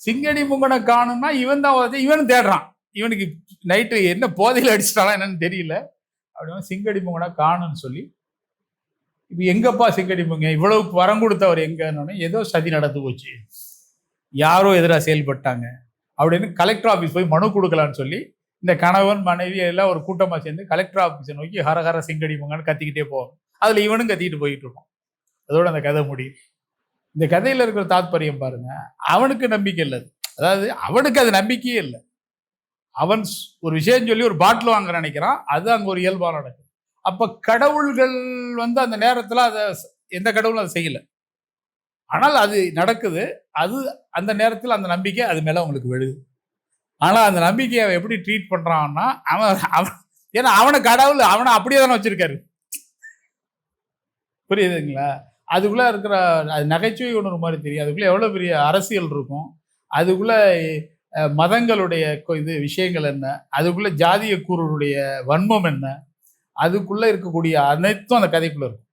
சிங்கடி முங்கனை காணும்னா இவன் தான் இவனும் தேடுறான். இவனுக்கு நைட்டு என்ன போதையில் அடிச்சிட்டாலாம் என்னன்னு தெரியல. அப்படின்னு சிங்கடி முங்கனை காணும்னு சொல்லி, இப்ப எங்கப்பா சிங்கடி முங்க இவ்வளவுக்கு வரம் கொடுத்தவர் எங்கன்னு, ஏதோ சதி நடந்து போச்சு, யாரோ எதிராக செயல்பட்டாங்க அப்படின்னு கலெக்டர் ஆஃபீஸ் போய் மனு கொடுக்கலான்னு சொல்லி இந்த கணவன் மனைவி எல்லாம் ஒரு கூட்டமாக சேர்ந்து கலெக்டர் ஆஃபீஸை நோக்கி ஹரஹர சிங்கடி முங்கன்னு கத்திக்கிட்டே போவோம். அதில் இவனும் கத்திக்கிட்டு போயிட்டு இருக்கோம். அதோட அந்த கதை முடியும். இந்த கதையில் இருக்கிற தாத்பரியம் பாருங்க, அவனுக்கு நம்பிக்கை இல்லை. அதாவது அவனுக்கு அது நம்பிக்கையே இல்லை. அவன் ஒரு விஷயம் சொல்லி ஒரு பாட்டில் வாங்க நினைக்கிறான், அது அங்கே ஒரு இயல்பாக நடக்குது. அப்போ கடவுள்கள் அந்த நேரத்தில் அதை எந்த கடவுளும் அதை செய்யலை, ஆனால் அது நடக்குது. அது அந்த நேரத்தில் அந்த நம்பிக்கை அது மேலே அவங்களுக்கு விழுது. ஆனால் அந்த நம்பிக்கையை அவன் எப்படி ட்ரீட் பண்ணுறான்னா, அவன் ஏன்னா அவனை கடவுள் அவனை அப்படியே தானே வச்சிருக்காரு. புரியுதுங்களா? அதுக்குள்ளே இருக்கிற அது நகைச்சுவை உணர்வு மாதிரி தெரியும். அதுக்குள்ளே எவ்வளோ பெரிய அரசியல் இருக்கும், அதுக்குள்ளே மதங்களுடைய விஷயங்கள் என்ன, அதுக்குள்ளே ஜாதிய கூறுடைய வன்மம் என்ன, அதுக்குள்ளே இருக்கக்கூடிய அனைத்தும் அந்த கதைக்குள்ளே இருக்கும்.